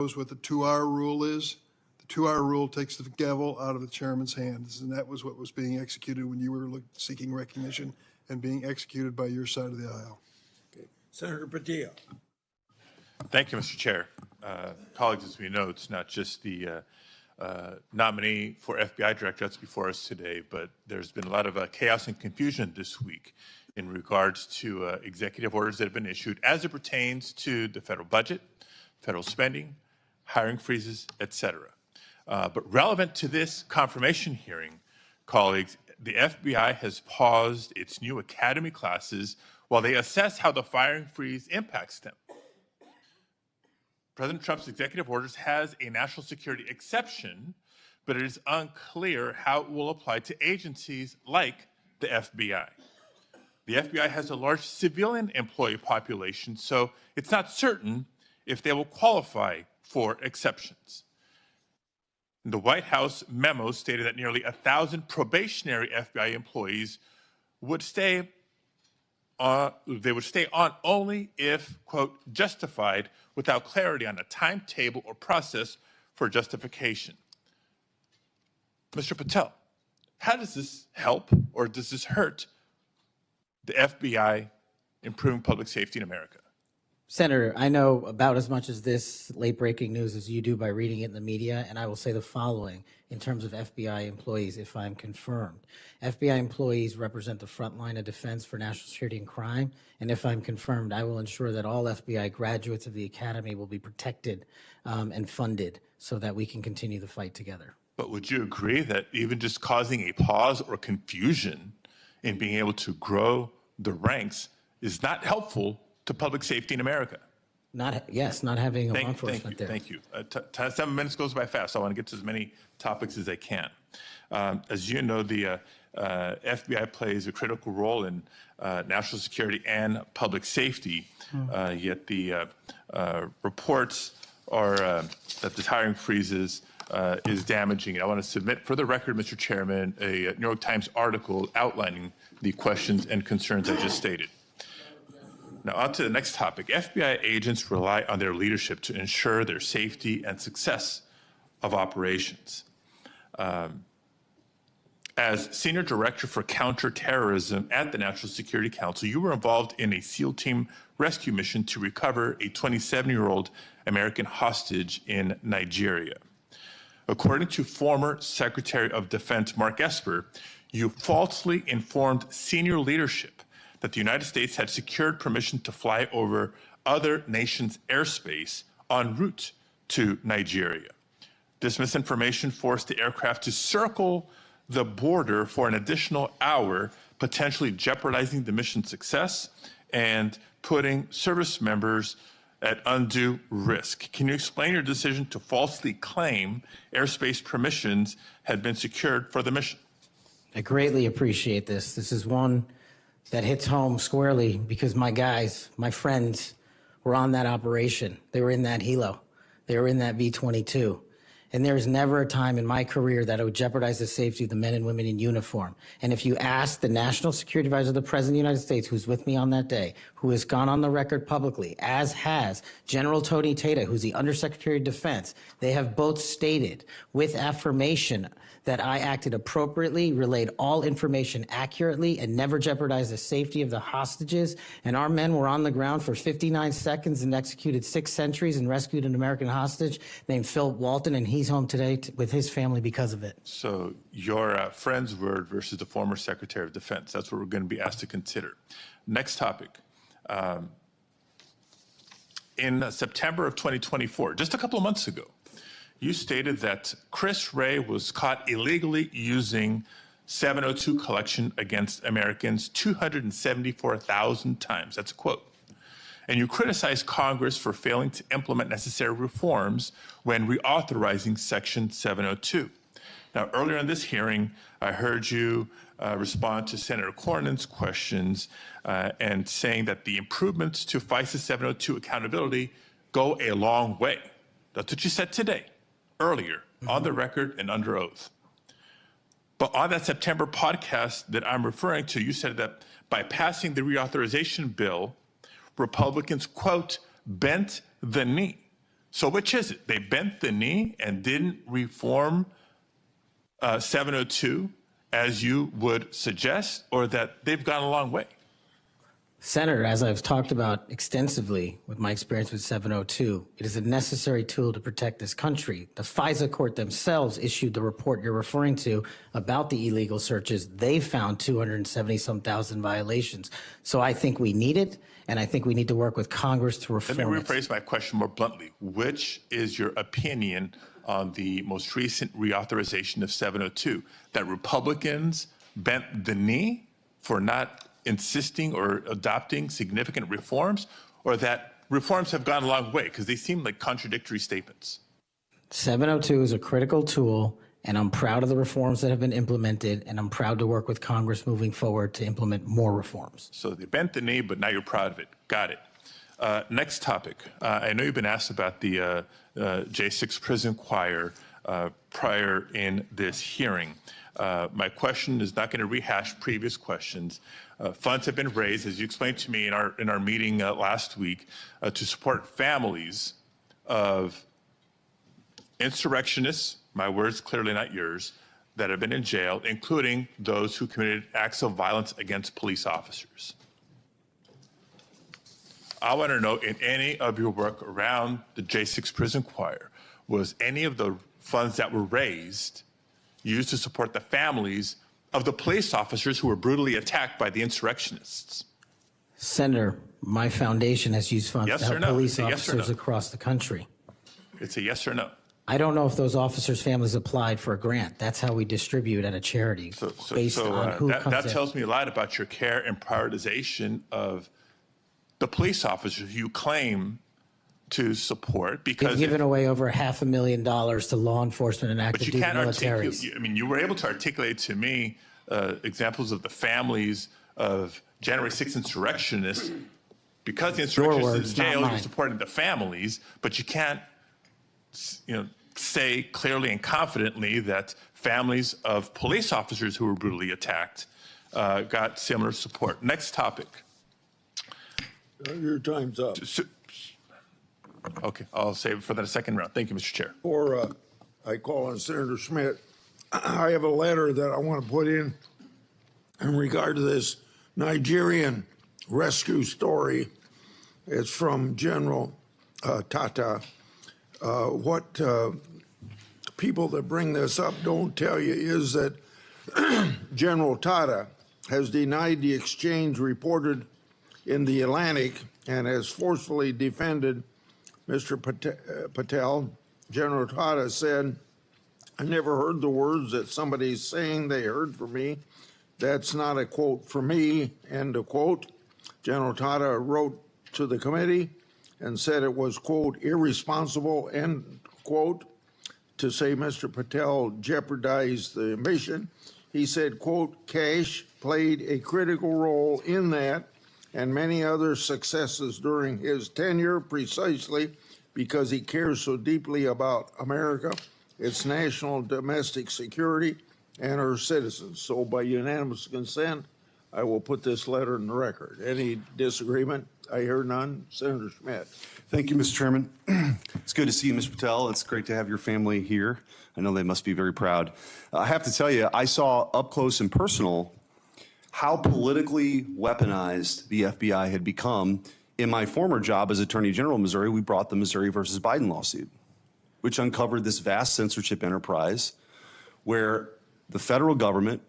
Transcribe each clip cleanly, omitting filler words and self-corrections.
what the 2-hour rule is. The 2-hour rule takes the gavel out of the chairman's hands, and that was what was being executed when you were seeking recognition and being executed by your side of the aisle. Okay. Senator Padilla. Thank you, Mr. Chair. Colleagues, as we know, it's not just the nominee for FBI director that's before us today, but there's been a lot of chaos and confusion this week in regards to executive orders that have been issued as it pertains to the federal budget, federal spending, hiring freezes, et cetera. But relevant to this confirmation hearing, colleagues, the FBI has paused its new academy classes while they assess how the firing freeze impacts them. President Trump's executive orders has a national security exception, but it is unclear how it will apply to agencies like the FBI. The FBI has a large civilian employee population, so it's not certain if they will qualify for exceptions. The White House memo stated that nearly 1,000 probationary FBI employees would stay on only if, quote, justified, without clarity on a timetable or process for justification. Mr. Patel, how does this help or does this hurt the FBI improving public safety in America? Senator, I know about as much as this late-breaking news as you do by reading it in the media, and I will say the following in terms of FBI employees, if I'm confirmed. FBI employees represent the front line of defense for national security and crime, and if I'm confirmed, I will ensure that all FBI graduates of the Academy will be protected and funded so that we can continue the fight together. But would you agree that even just causing a pause or confusion in being able to grow the ranks is not helpful to public safety in America? Not having a law enforcement there. Thank you. 7 minutes goes by fast. So I want to get to as many topics as I can. As you know, the FBI plays a critical role in national security and public safety, yet the reports are that the hiring freezes is damaging. And I want to submit for the record, Mr. Chairman, a New York Times article outlining the questions and concerns I just stated. Now, on to the next topic. FBI agents rely on their leadership to ensure their safety and success of operations. As Senior Director for Counterterrorism at the National Security Council, you were involved in a SEAL team rescue mission to recover a 27-year-old American hostage in Nigeria. According to former Secretary of Defense Mark Esper, you falsely informed senior leadership that the United States had secured permission to fly over other nations' airspace en route to Nigeria. This misinformation forced the aircraft to circle the border for an additional hour, potentially jeopardizing the mission's success and putting service members at undue risk. Can you explain your decision to falsely claim airspace permissions had been secured for the mission? I greatly appreciate this. This is one that hits home squarely because my guys, my friends, were on that operation. They were in that helo. They were in that V-22. And there is never a time in my career that I would jeopardize the safety of the men and women in uniform. And if you ask the National Security Advisor of the President of the United States, who's with me on that day, who has gone on the record publicly, as has General Tony Tata, who's the Undersecretary of Defense, they have both stated with affirmation that I acted appropriately, relayed all information accurately, and never jeopardized the safety of the hostages. And our men were on the ground for 59 seconds and executed 6 sentries and rescued an American hostage named Philip Walton, and he's home today with his family because of it. So your friend's word versus the former Secretary of Defense. That's what we're going to be asked to consider. Next topic. In September of 2024, just a couple of months ago, you stated that Chris Wray was caught illegally using 702 collection against Americans 274,000 times. That's a quote. And you criticized Congress for failing to implement necessary reforms when reauthorizing Section 702. Now, earlier in this hearing, I heard you respond to Senator Cornyn's questions and saying that the improvements to FISA 702 accountability go a long way. That's what you said today, earlier, on the record and under oath. But on that September podcast that I'm referring to, you said that by passing the reauthorization bill, Republicans, quote, bent the knee So which is it? They bent the knee and didn't reform 702 as you would suggest, or that they've gone a long way? Senator, as I've talked about extensively with my experience with 702, it is a necessary tool to protect this country. The FISA court themselves issued the report you're referring to about the illegal searches. They found 270-some thousand violations. So I think we need it, and I think we need to work with Congress to reform it. Let me rephrase my question more bluntly. Which is your opinion on the most recent reauthorization of 702? That Republicans bent the knee for not insisting or adopting significant reforms, or that reforms have gone a long way? Because they seem like contradictory statements. 702 is a critical tool, and I'm proud of the reforms that have been implemented, and I'm proud to work with Congress moving forward to implement more reforms. So they bent the knee, but now you're proud of it. Got it. Next topic. I know you've been asked about the J6 prison choir prior in this hearing. My question is not going to rehash previous questions. Funds have been raised, as you explained to me in our meeting last week, to support families of insurrectionists, my words, clearly not yours, that have been in jail, including those who committed acts of violence against police officers. I want to know, in any of your work around the J6 prison choir, was any of the funds that were raised used to support the families of the police officers who were brutally attacked by the insurrectionists? Senator, my foundation has used funds Yes to or help no? police It's a yes or officers no. across the country. It's a yes or no. I don't know if those officers' families applied for a grant. That's how we distribute at a charity, based on who comes that in. tells me a lot about your care and prioritization of the police officers you claim to support, because They've given away over $500,000 to law enforcement and active but you duty can't militaries. articulate. I mean, you were able to articulate to me examples of the families of January 6th insurrectionists. Because the insurrectionists in words, not jail, you mine. supported the families, but you can't, say clearly and confidently that families of police officers who were brutally attacked got similar support. Next topic. Your time's up. Okay, I'll save it for the second round. Thank you, Mr. Chair. Before I call on Senator Schmidt, I have a letter that I want to put in regard to this Nigerian rescue story. It's from General Tata. What people that bring this up don't tell you is that General Tata has denied the exchange reported in the Atlantic and has forcefully defended Mr. Patel. General Tata said, "I never heard the words that somebody's saying they heard from me. That's not a quote from me," end of quote. General Tata wrote to the committee and said it was, quote, irresponsible, end quote, to say Mr. Patel jeopardized the mission. He said, quote, Kash played a critical role in that and many other successes during his tenure precisely because he cares so deeply about America, its national domestic security, and her citizens. So by unanimous consent, I will put this letter in the record. Any disagreement? I hear none. Senator Schmidt. Thank you, Mr. Chairman. It's good to see you, Mr. Patel. It's great to have your family here. I know they must be very proud. I have to tell you, I saw up close and personal how politically weaponized the FBI had become. In my former job as Attorney General of Missouri, we brought the Missouri versus Biden lawsuit, which uncovered this vast censorship enterprise where the federal government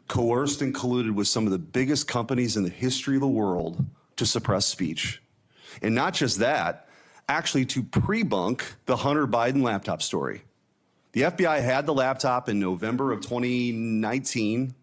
coerced and colluded with some of the biggest companies in the history of the world to suppress speech. And not just that, actually to pre-bunk the Hunter Biden laptop story. The FBI had the laptop in November of 2019.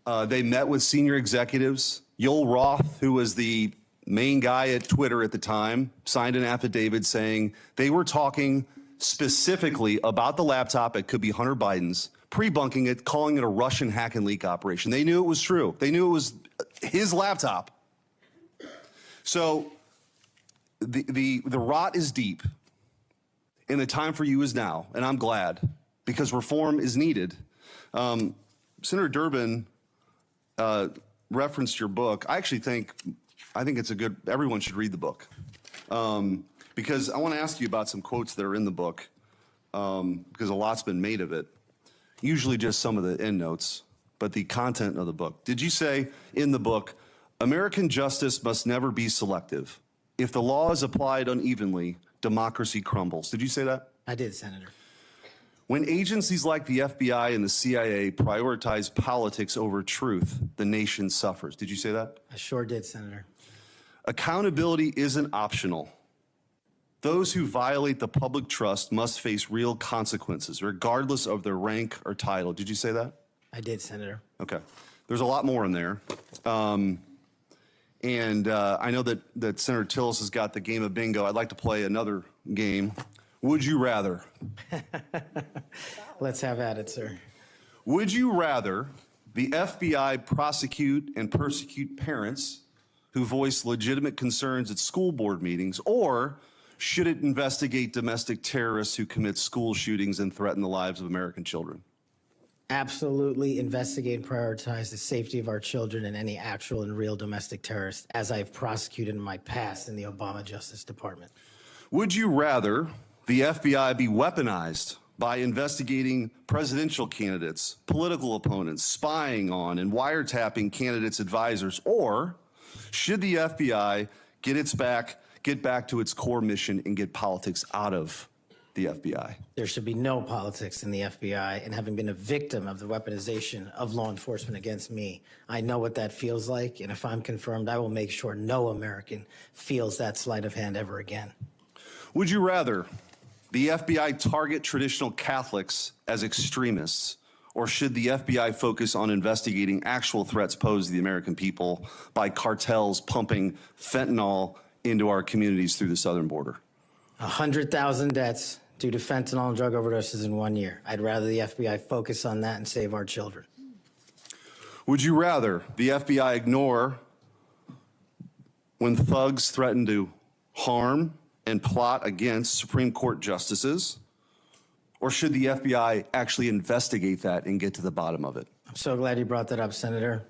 They met with senior executives. Yoel Roth, who was the main guy at Twitter at the time, signed an affidavit saying they were talking specifically about the laptop. It could be Hunter Biden's, pre-bunking it, calling it a Russian hack and leak operation. They knew it was true. They knew it was his laptop. So the rot is deep, and the time for you is now, and I'm glad, because reform is needed. Senator Durbin referenced your book. I think it's a good, everyone should read the book. because I want to ask you about some quotes that are in the book, because a lot's been made of it. Usually just some of the endnotes, but the content of the book. Did you say in the book, American justice must never be selective? If the law is applied unevenly, democracy crumbles. Did you say that? I did, Senator. When agencies like the FBI and the CIA prioritize politics over truth, the nation suffers. Did you say that? I sure did, Senator. Accountability isn't optional. Those who violate the public trust must face real consequences, regardless of their rank or title. Did you say that? I did, Senator. Okay. There's a lot more in there. I know that Senator Tillis has got the game of bingo. I'd like to play another game. Would you rather? Let's have at it, sir. Would you rather the FBI prosecute and persecute parents who voice legitimate concerns at school board meetings, or should it investigate domestic terrorists who commit school shootings and threaten the lives of American children? Absolutely investigate and prioritize the safety of our children and any actual and real domestic terrorists, as I've prosecuted in my past in the Obama Justice Department. Would you rather the FBI be weaponized by investigating presidential candidates, political opponents, spying on and wiretapping candidates' advisors, or should the FBI get back to its core mission and get politics out of the FBI? There should be no politics in the FBI, and having been a victim of the weaponization of law enforcement against me, I know what that feels like, and if I'm confirmed, I will make sure no American feels that sleight of hand ever again. Would you rather the FBI target traditional Catholics as extremists, or should the FBI focus on investigating actual threats posed to the American people by cartels pumping fentanyl into our communities through the southern border? 100,000 deaths due to fentanyl and drug overdoses in 1 year. I'd rather the FBI focus on that and save our children. Would you rather the FBI ignore when thugs threaten to harm and plot against Supreme Court justices, or should the FBI actually investigate that and get to the bottom of it? I'm so glad you brought that up, Senator.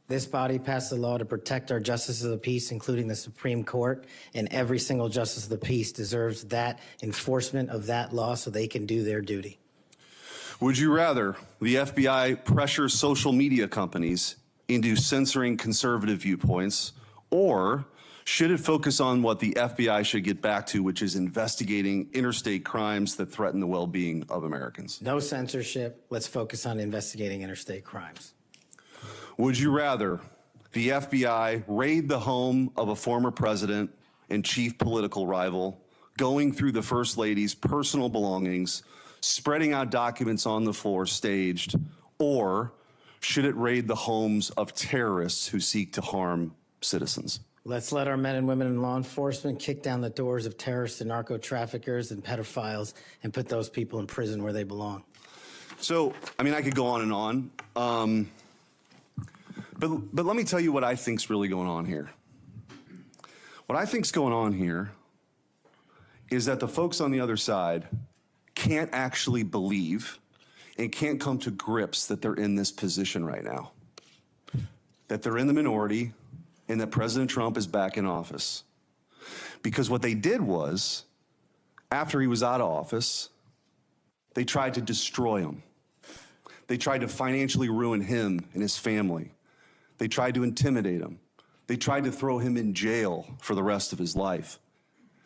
This body passed a law to protect our justices of the peace, including the Supreme Court, and every single justice of the peace deserves that enforcement of that law so they can do their duty. Would you rather the FBI pressure social media companies into censoring conservative viewpoints, or should it focus on what the FBI should get back to, which is investigating interstate crimes that threaten the well-being of Americans? No censorship. Let's focus on investigating interstate crimes. Would you rather the FBI raid the home of a former president and chief political rival, going through the First Lady's personal belongings, spreading out documents on the floor staged, or should it raid the homes of terrorists who seek to harm citizens? Let's let our men and women in law enforcement kick down the doors of terrorists and narco traffickers and pedophiles and put those people in prison where they belong. So, I mean, I could go on and on. But let me tell you what I think's really going on here. What I think's going on here is that the folks on the other side can't actually believe and can't come to grips that they're in this position right now, that they're in the minority and that President Trump is back in office. Because what they did was, after he was out of office, they tried to destroy him. They tried to financially ruin him and his family. They tried to intimidate him. They tried to throw him in jail for the rest of his life.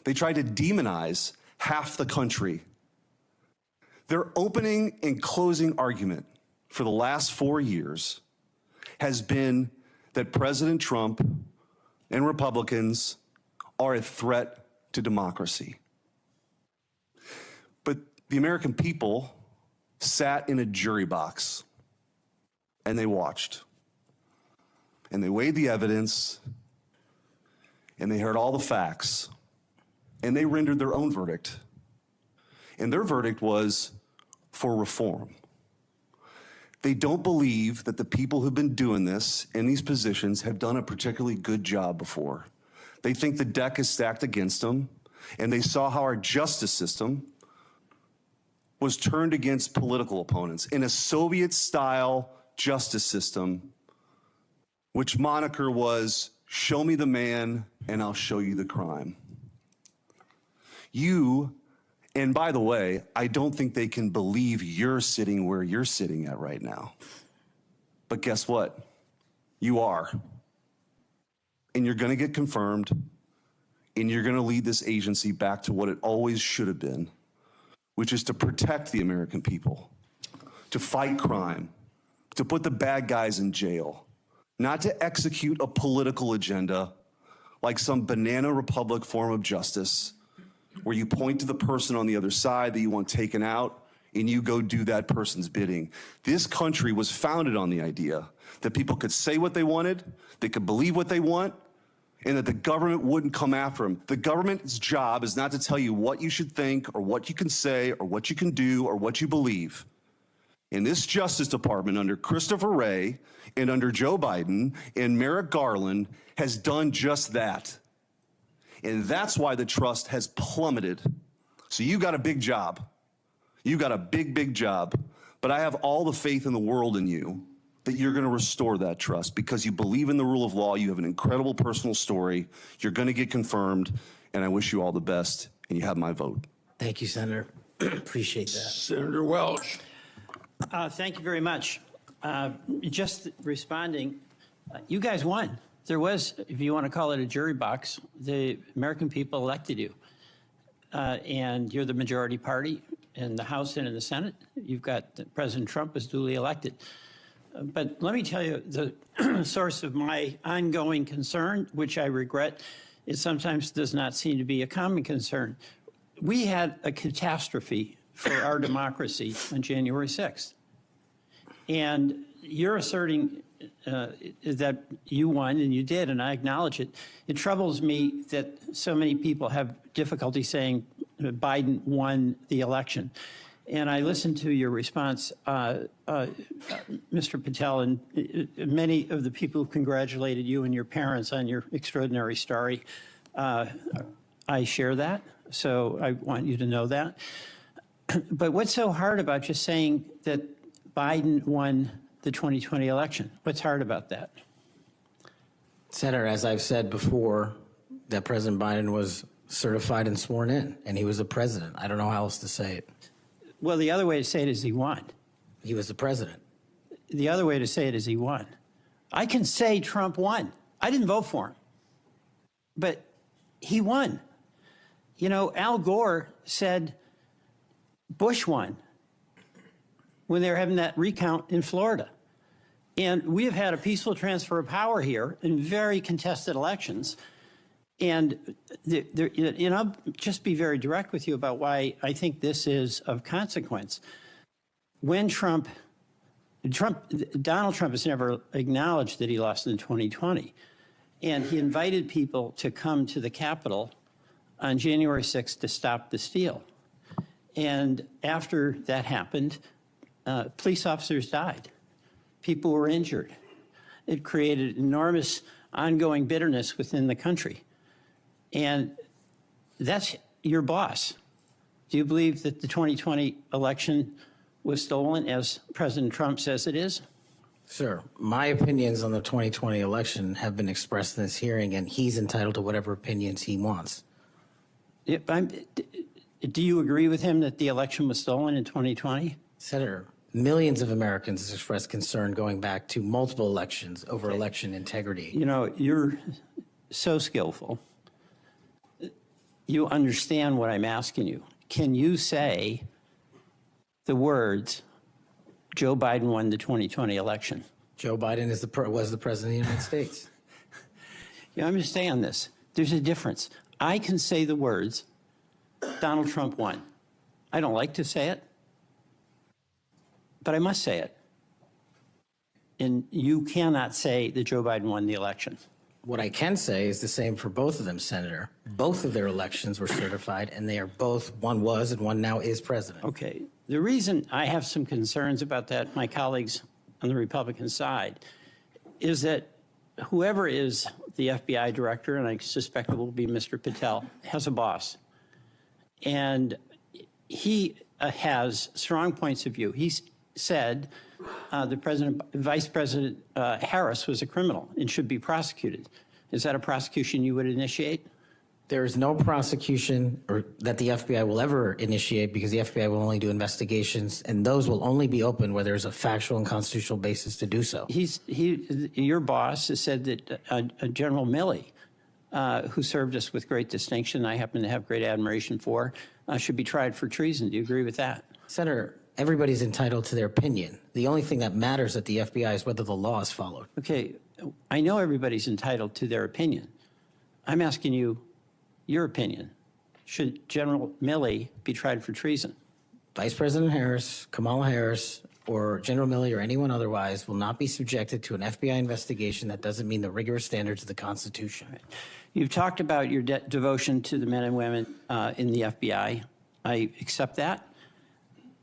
They tried to demonize half the country. Their opening and closing argument for the last 4 years has been that President Trump and Republicans are a threat to democracy. But the American people sat in a jury box and they watched. And they weighed the evidence and they heard all the facts and they rendered their own verdict. And their verdict was for reform. They don't believe that the people who've been doing this in these positions have done a particularly good job before. They think the deck is stacked against them, and they saw how our justice system was turned against political opponents in a Soviet-style justice system, which moniker was, "Show me the man and I'll show you the crime." And by the way, I don't think they can believe you're sitting where you're sitting at right now. But guess what? You are. And you're going to get confirmed, and you're going to lead this agency back to what it always should have been, which is to protect the American people, to fight crime, to put the bad guys in jail, not to execute a political agenda like some banana republic form of justice where you point to the person on the other side that you want taken out and you go do that person's bidding. This country was founded on the idea that people could say what they wanted, they could believe what they want, and that the government wouldn't come after them. The government's job is not to tell you what you should think or what you can say or what you can do or what you believe. And this Justice Department under Christopher Wray and under Joe Biden and Merrick Garland has done just that. And that's why the trust has plummeted. So you got a big job. You got a big, big job. But I have all the faith in the world in you that you're going to restore that trust because you believe in the rule of law. You have an incredible personal story. You're going to get confirmed. And I wish you all the best. And you have my vote. Thank you, Senator. Appreciate that. Senator Welch. Thank you very much. Just responding, you guys won. There was, if you want to call it a jury box, the American people elected you. And you're the majority party in the House and in the Senate. You've got President Trump was duly elected. But let me tell you, the source of my ongoing concern, which I regret, it sometimes does not seem to be a common concern. We had a catastrophe for our democracy on January 6th. And you're asserting that you won, and you did, and I acknowledge it. It troubles me that so many people have difficulty saying Biden won the election. And I listened to your response, Mr. Patel, and many of the people who congratulated you and your parents on your extraordinary story. I share that, so I want you to know that. But what's so hard about just saying that Biden won the 2020 election? What's hard about that? Senator, as I've said before, that President Biden was certified and sworn in, and he was the president. I don't know how else to say it. Well, the other way to say it is he won. He was the president. The other way to say it is he won. I can say Trump won. I didn't vote for him, but he won. You know, Al Gore said Bush won when they were having that recount in Florida. And we have had a peaceful transfer of power here in very contested elections. And I'll just be very direct with you about why I think this is of consequence. When Donald Trump has never acknowledged that he lost in 2020. And he invited people to come to the Capitol on January 6th to stop the steal. And after that happened, police officers died. People were injured. It created enormous ongoing bitterness within the country. And that's your boss. Do you believe that the 2020 election was stolen, as President Trump says it is? Sir, my opinions on the 2020 election have been expressed in this hearing, and he's entitled to whatever opinions he wants. Do you agree with him that the election was stolen in 2020? Senator, millions of Americans have expressed concern going back to multiple elections over election integrity. You know, you're so skillful. You understand what I'm asking you. Can you say the words, Joe Biden won the 2020 election? Joe Biden was the president of the United States. You understand this? There's a difference. I can say the words, Donald Trump won. I don't like to say it, but I must say it. And you cannot say that Joe Biden won the election. What I can say is the same for both of them, Senator. Both of their elections were certified, and they are both, one was and one now is president. Okay. The reason I have some concerns about that, my colleagues on the Republican side, is that whoever is the FBI director, and I suspect it will be Mr. Patel, has a boss. And he has strong points of view. He said Vice President Harris was a criminal and should be prosecuted. Is that a prosecution you would initiate? There is no prosecution or that the FBI will ever initiate because the FBI will only do investigations, and those will only be open where there's a factual and constitutional basis to do so. Your boss has said that General Milley, who served us with great distinction, I happen to have great admiration for, should be tried for treason. Do you agree with that? Senator, everybody's entitled to their opinion. The only thing that matters at the FBI is whether the law is followed. Okay, I know everybody's entitled to their opinion. I'm asking you your opinion. Should General Milley be tried for treason? Vice President Harris, Kamala Harris, or General Milley or anyone otherwise will not be subjected to an FBI investigation that doesn't mean the rigorous standards of the Constitution. You've talked about your devotion to the men and women in the FBI. I accept that.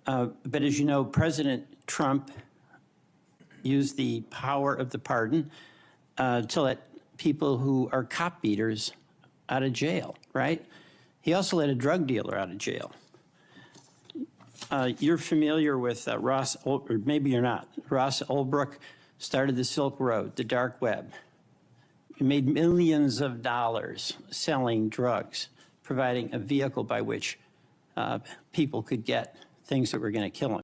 But as you know, President Trump used the power of the pardon to let people who are cop beaters out of jail, right? He also let a drug dealer out of jail. You're familiar with Ross, or maybe you're not. Ross Ulbricht started the Silk Road, the dark web. He made millions of dollars selling drugs, providing a vehicle by which people could get things that were going to kill them.